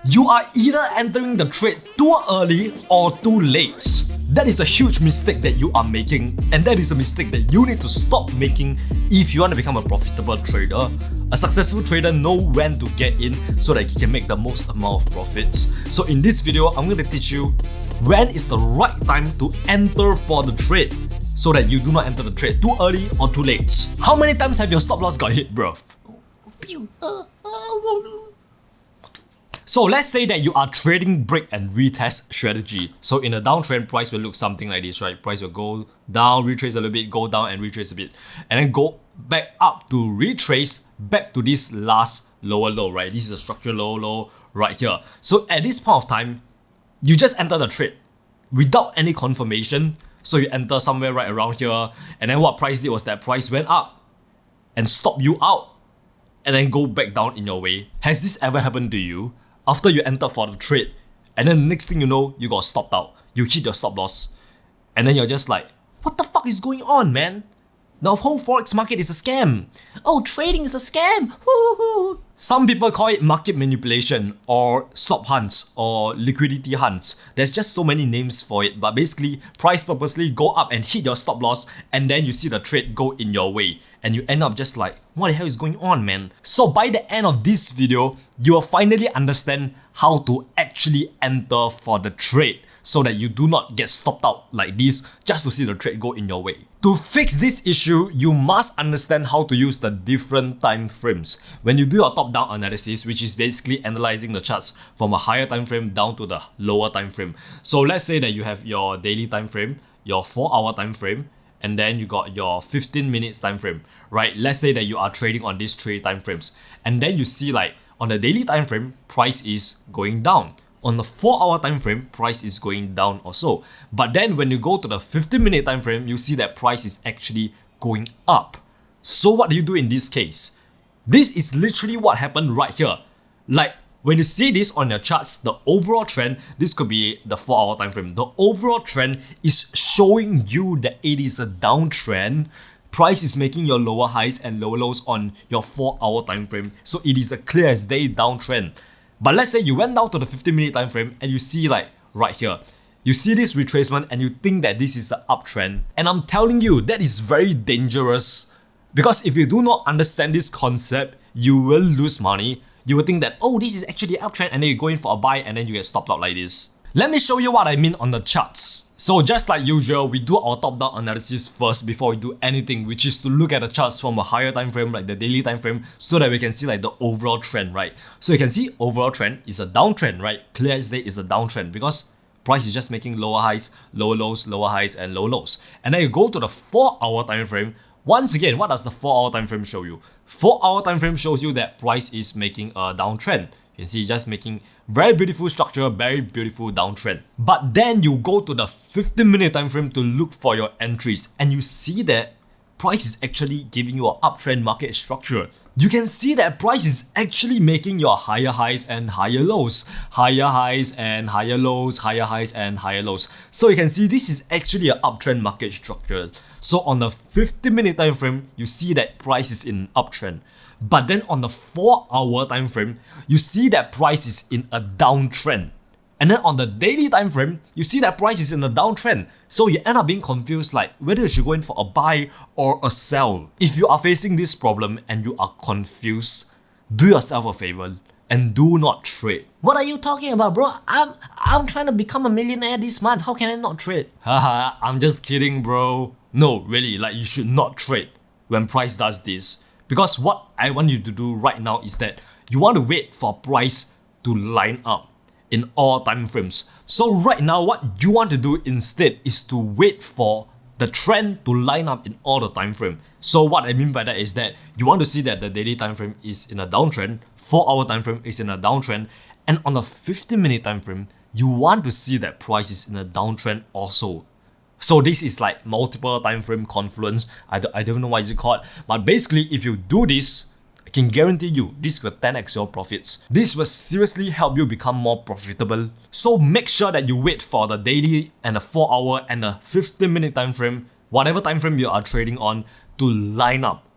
You are either entering the trade too early or too late. That is a huge mistake that you are making, and that is a mistake that you need to stop making if you want to become a profitable trader. A successful trader knows when to get in so that he can make the most amount of profits. So in this video, I'm going to teach you when is the right time to enter for the trade so that you do not enter the trade too early or too late. How many times have your stop loss got hit, bruv? So let's say that you are trading break and retest strategy. So in a downtrend, price will look something like this, right? Price will go down, retrace a little bit, go down and retrace a bit, and then go back up to retrace back to this last lower low, right? This is a structural low right here. So at this point of time, you just enter the trade without any confirmation. So you enter somewhere right around here, and then what price did was that price went up and stopped you out and then go back down in your way. Has this ever happened to you? After you enter for the trade, and then the next thing you know, you got stopped out. You hit your stop loss. And then you're just like, what the fuck is going on, man? The whole forex market is a scam. Oh, trading is a scam. Some people call it market manipulation or stop hunts or liquidity hunts. There's just so many names for it, but basically price purposely go up and hit your stop loss, and then you see the trade go in your way and you end up just like, what the hell is going on, man? So by the end of this video, you will finally understand how to actually enter for the trade so that you do not get stopped out like this just to see the trade go in your way. To fix this issue, you must understand how to use the different time frames. When you do your top-down analysis, which is basically analyzing the charts from a higher time frame down to the lower time frame. So let's say that you have your daily time frame, your 4-hour time frame, and then you got your 15 minutes time frame, right? Let's say that you are trading on these 3 time frames, and then you see like on the daily time frame, price is going down. On the 4-hour time frame, price is going down also. But then when you go to the 15-minute time frame, you see that price is actually going up. So what do you do in this case? This is literally what happened right here. Like when you see this on your charts, the overall trend, this could be the 4-hour time frame. The overall trend is showing you that it is a downtrend. Price is making your lower highs and lower lows on your 4-hour time frame. So it is a clear as day downtrend. But let's say you went down to the 15-minute time frame and you see like right here, you see this retracement and you think that this is the uptrend. And I'm telling you, that is very dangerous, because if you do not understand this concept, you will lose money. You will think that, oh, this is actually an uptrend, and then you go in for a buy and then you get stopped out like this. Let me show you what I mean on the charts. So just like usual, we do our top-down analysis first before we do anything, which is to look at the charts from a higher time frame, like the daily time frame, so that we can see like the overall trend, right? So you can see overall trend is a downtrend, right? Clear as day is a downtrend because price is just making lower highs, lower lows, lower highs, and low lows. And then you go to the 4-hour time frame. Once again, what does the 4-hour time frame show you? 4-hour time frame shows you that price is making a downtrend. You can see just making very beautiful structure, very beautiful downtrend. But then you go to the 15-minute time frame to look for your entries, and you see that price is actually giving you an uptrend market structure. You can see that price is actually making your higher highs and higher lows, higher highs and higher lows, higher highs and higher lows. So you can see this is actually an uptrend market structure. So on the 15-minute time frame, you see that price is in uptrend. But then on the 4-hour time frame, you see that price is in a downtrend. And then on the daily time frame, you see that price is in a downtrend. So you end up being confused like whether you should go in for a buy or a sell. If you are facing this problem and you are confused, do yourself a favor and do not trade. What are you talking about, bro? I'm trying to become a millionaire this month. How can I not trade? Haha, I'm just kidding, bro. No, really, like you should not trade when price does this. Because what I want you to do right now is that you want to wait for price to line up in all time frames. So right now, what you want to do instead is to wait for the trend to line up in all the time frame. So what I mean by that is that you want to see that the daily time frame is in a downtrend, 4-hour time frame is in a downtrend, and on the 15-minute time frame, you want to see that price is in a downtrend also. So this is like multiple time frame confluence. I don't know what is it called, but basically if you do this, I can guarantee you this will 10x your profits. This will seriously help you become more profitable. So make sure that you wait for the daily and the 4-hour and the 15-minute time frame, whatever time frame you are trading on, to line up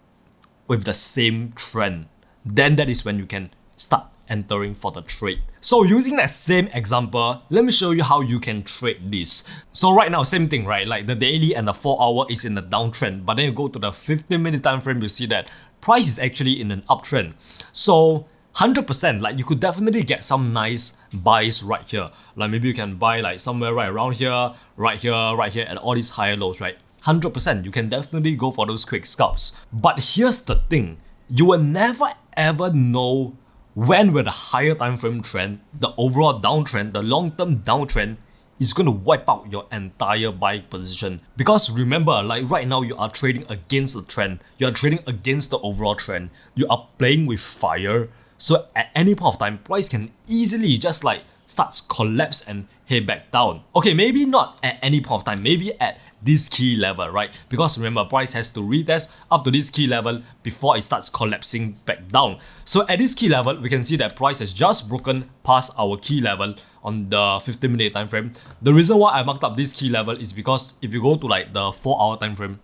with the same trend. Then that is when you can start entering for the trade. So using that same example, let me show you how you can trade this. So right now, same thing, right? Like the daily and the 4-hour is in the downtrend, but then you go to the 15-minute time frame, you see that price is actually in an uptrend. So 100%, like you could definitely get some nice buys right here. Like maybe you can buy like somewhere right around here, right here, right here, and all these higher lows, right? 100%, you can definitely go for those quick scalps. But here's the thing, you will never ever know when with the higher time frame trend, the overall downtrend, the long-term downtrend is going to wipe out your entire buy position. Because remember, like right now you are trading against the trend, you are trading against the overall trend, you are playing with fire. So at any point of time, price can easily just like starts collapse and head back down. Okay, maybe not at any point of time, maybe at this key level, right? Because remember, price has to retest up to this key level before it starts collapsing back down. So at this key level, we can see that price has just broken past our key level on the 15-minute time frame. The reason why I marked up this key level is because if you go to like the 4-hour time frame,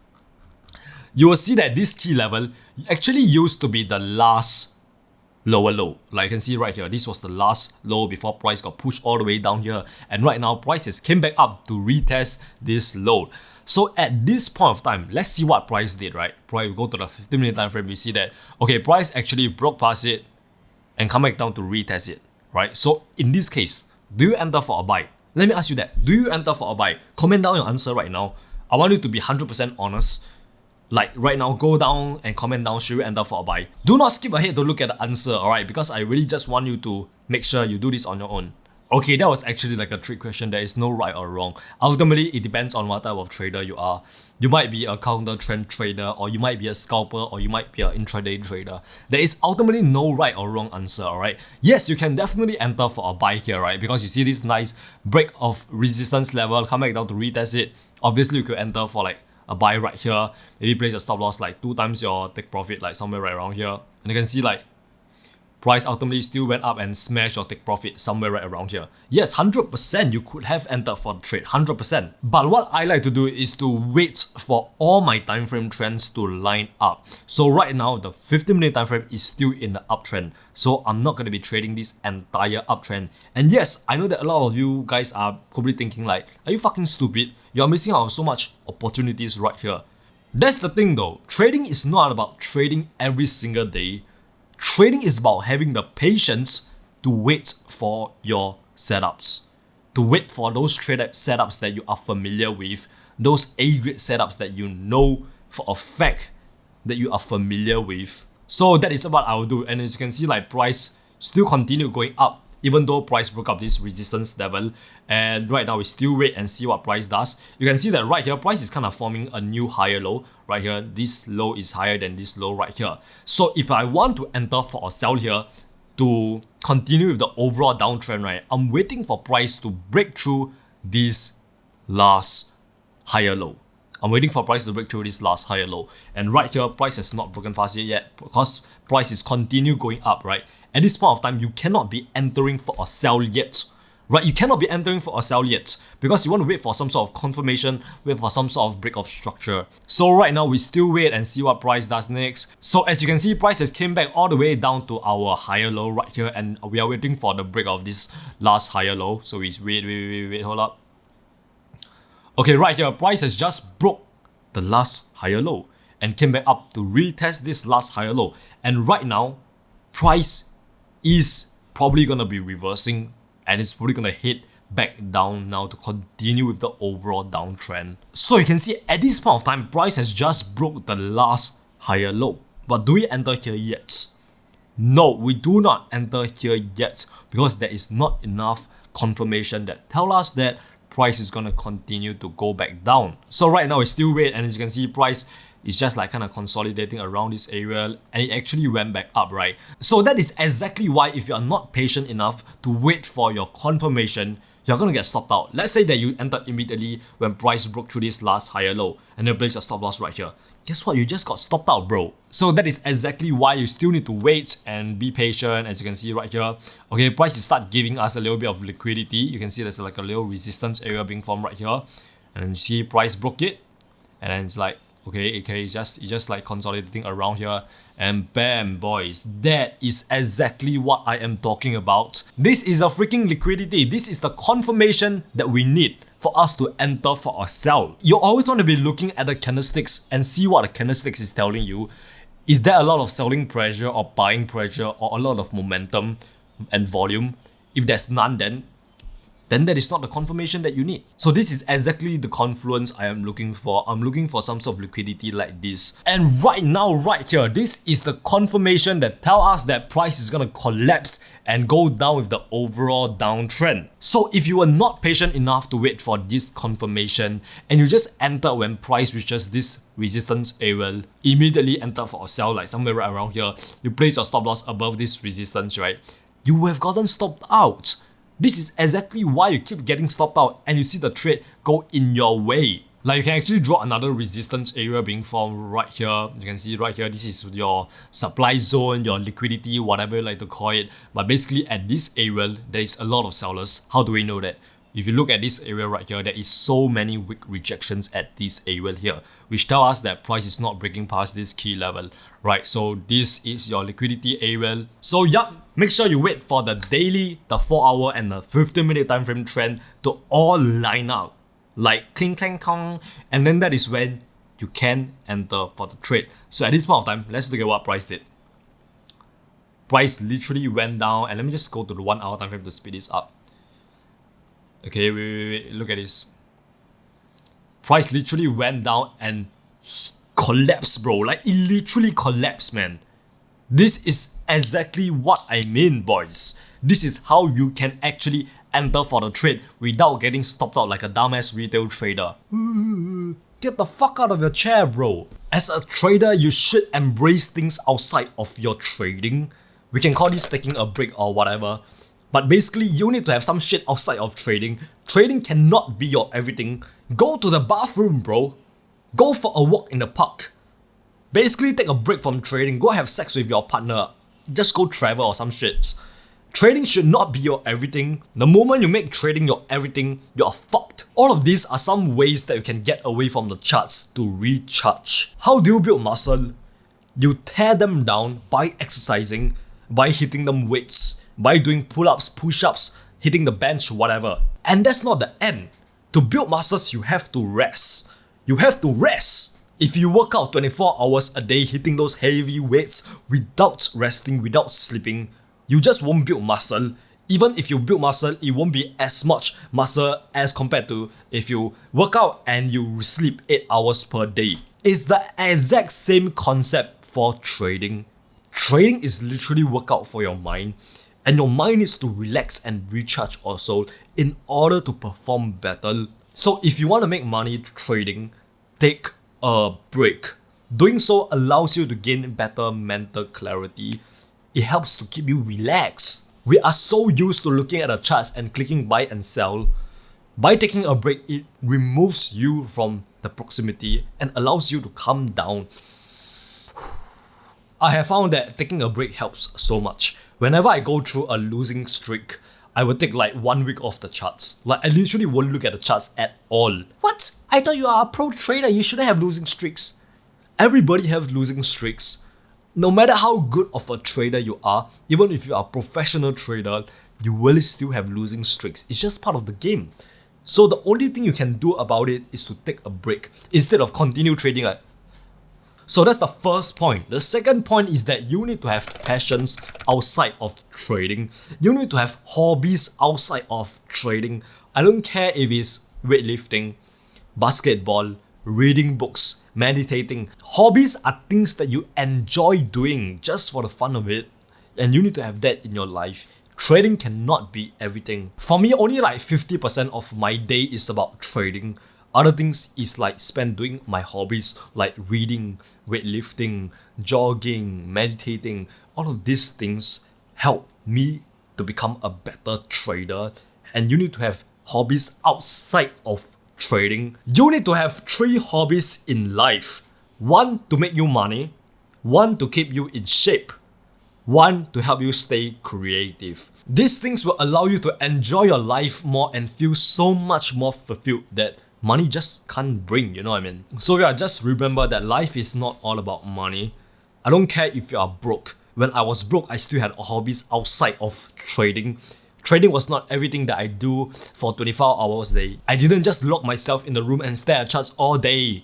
you will see that this key level actually used to be the last lower low. Like you can see right here, this was the last low before price got pushed all the way down here, and right now price has came back up to retest this low. So at this point of time, let's see what price did, right? Price, we go to the 15-minute time frame, we see that okay, price actually broke past it and come back down to retest it, right? So in this case, do you enter for a buy? Let me ask you that, do you enter for a buy? Comment down your answer right now. I want you to be 100% honest. Like right now, go down and comment down, should you enter for a buy? Do not skip ahead to look at the answer, alright? Because I really just want you to make sure you do this on your own. Okay, that was actually like a trick question. There is no right or wrong. Ultimately, it depends on what type of trader you are. You might be a counter trend trader, or you might be a scalper, or you might be an intraday trader. There is ultimately no right or wrong answer, alright? Yes, you can definitely enter for a buy here, right? Because you see this nice break of resistance level, come back down to retest it. Obviously, you could enter for like a buy right here, maybe place a stop loss like 2 times your take profit, like somewhere right around here, and you can see like price ultimately still went up and smashed your take profit somewhere right around here. Yes, 100% you could have entered for the trade, 100%. But what I like to do is to wait for all my time frame trends to line up. So right now, the 15-minute time frame is still in the uptrend. So I'm not going to be trading this entire uptrend. And yes, I know that a lot of you guys are probably thinking like, are you fucking stupid? You're missing out on so much opportunities right here. That's the thing though, trading is not about trading every single day. Trading is about having the patience to wait for your setups, to wait for those traded setups that you are familiar with, those A-grade setups that you know for a fact that you are familiar with. So that is what I will do. And as you can see, like price still continue going up, even though price broke up this resistance level. And right now we still wait and see what price does. You can see that right here, price is kind of forming a new higher low. Right here, this low is higher than this low right here. So if I want to enter for a sell here to continue with the overall downtrend, right, I'm waiting for price to break through this last higher low. I'm waiting for price to break through this last higher low. And right here, price has not broken past it yet because price is continue going up, right? At this point of time, you cannot be entering for a sell yet, right? You cannot be entering for a sell yet because you want to wait for some sort of confirmation, wait for some sort of break of structure. So right now, we still wait and see what price does next. So as you can see, price has came back all the way down to our higher low right here, and we are waiting for the break of this last higher low. So we wait, hold up. Okay, right here, price has just broke the last higher low and came back up to retest this last higher low. And right now, price is probably going to be reversing and it's probably going to head back down now to continue with the overall downtrend. So you can see at this point of time, price has just broke the last higher low. But do we enter here yet? No, we do not enter here yet because there is not enough confirmation that tell us that price is going to continue to go back down. So right now it's still wait, and as you can see, price is just like kind of consolidating around this area, and it actually went back up, right? So that is exactly why if you are not patient enough to wait for your confirmation, you're going to get stopped out. Let's say that you entered immediately when price broke through this last higher low and then place your stop loss right here. Guess what? You just got stopped out, bro. So that is exactly why you still need to wait and be patient. As you can see right here, okay, price is start giving us a little bit of liquidity. You can see there's like a little resistance area being formed right here, and then you see price broke it, and then it's like, okay, it's just like consolidating around here, And bam, boys, that is exactly what I am talking about. This is a freaking liquidity. This is the confirmation that we need for us to enter for a sell. You always want to be looking at the candlesticks and see what the candlesticks is telling you. Is there a lot of selling pressure or buying pressure or a lot of momentum and volume? If there's none, then that is not the confirmation that you need. So this is exactly the confluence I am looking for. I'm looking for some sort of liquidity like this. And right now, right here, this is the confirmation that tell us that price is gonna collapse and go down with the overall downtrend. So if you were not patient enough to wait for this confirmation and you just enter when price reaches this resistance area, immediately enter for a sell like somewhere right around here, you place your stop loss above this resistance, right? You would have gotten stopped out. This is exactly why you keep getting stopped out and you see the trade go in your way. Like you can actually draw another resistance area being formed right here. You can see right here, this is your supply zone, your liquidity, whatever you like to call it. But basically at this area, there is a lot of sellers. How do we know that? If you look at this area right here, there is so many weak rejections at this area here, which tell us that price is not breaking past this key level, right? So this is your liquidity area. So yup, make sure you wait for the daily, the 4-hour and the 15-minute time frame trend to all line up, like cling clang kong, and then that is when you can enter for the trade. So at this point of time, let's look at what price did. Price literally went down, and let me just go to the 1-hour time frame to speed this up. Okay, wait, look at this. Price literally went down and collapsed, bro. Like, it literally collapsed, man. This is exactly what I mean, boys. This is how you can actually enter for the trade without getting stopped out like a dumbass retail trader. Get the fuck out of your chair, bro. As a trader, you should embrace things outside of your trading. We can call this taking a break or whatever. But basically, you need to have some shit outside of trading. Trading cannot be your everything. Go to the bathroom, bro. Go for a walk in the park. Basically, take a break from trading. Go have sex with your partner. Just go travel or some shit. Trading should not be your everything. The moment you make trading your everything, you're fucked. All of these are some ways that you can get away from the charts to recharge. How do you build muscle? You tear them down by exercising, by hitting them weights, by doing pull-ups, push-ups, hitting the bench, whatever. And that's not the end. To build muscles, you have to rest. You have to rest. If you work out 24 hours a day hitting those heavy weights without resting, without sleeping, you just won't build muscle. Even if you build muscle, it won't be as much muscle as compared to if you work out and you sleep 8 hours per day. It's the exact same concept for trading. Trading is literally workout for your mind. And your mind needs to relax and recharge also in order to perform better. So if you want to make money trading, take a break. Doing so allows you to gain better mental clarity. It helps to keep you relaxed. We are so used to looking at the charts and clicking buy and sell. By taking a break, it removes you from the proximity and allows you to calm down. I have found that taking a break helps so much. Whenever I go through a losing streak, I would take like 1 week off the charts. Like I literally won't look at the charts at all. What? I thought you are a pro trader, you shouldn't have losing streaks. Everybody has losing streaks. No matter how good of a trader you are, even if you are a professional trader, you will still have losing streaks. It's just part of the game. So the only thing you can do about it is to take a break instead of continue trading. So that's the first point. The second point is that you need to have passions outside of trading. You need to have hobbies outside of trading. I don't care if it's weightlifting, basketball, reading books, meditating. Hobbies are things that you enjoy doing just for the fun of it. And you need to have that in your life. Trading cannot be everything. For me, only like 50% of my day is about trading. Other things is like spent doing my hobbies like reading, weightlifting, jogging, meditating. All of these things help me to become a better trader. And you need to have hobbies outside of trading. You need to have 3 hobbies in life. 1 to make you money, 1 to keep you in shape, 1 to help you stay creative. These things will allow you to enjoy your life more and feel so much more fulfilled that money just can't bring, you know what I mean? So yeah, just remember that life is not all about money. I don't care if you are broke. When I was broke, I still had hobbies outside of trading. Trading was not everything that I do for 24 hours a day. I didn't just lock myself in the room and stare at charts all day.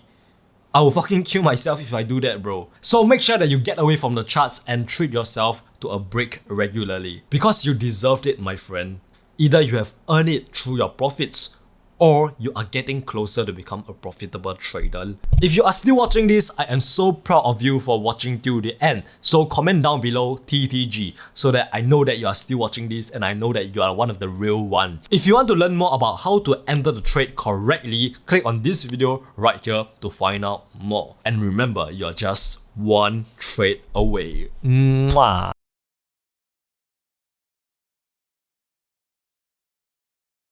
I will fucking kill myself if I do that, bro. So make sure that you get away from the charts and treat yourself to a break regularly. Because you deserved it, my friend. Either you have earned it through your profits, or you are getting closer to become a profitable trader. If you are still watching this, I am so proud of you for watching till the end. So comment down below TTG so that I know that you are still watching this and I know that you are one of the real ones. If you want to learn more about how to enter the trade correctly, click on this video right here to find out more. And remember, you're just one trade away. Mwah.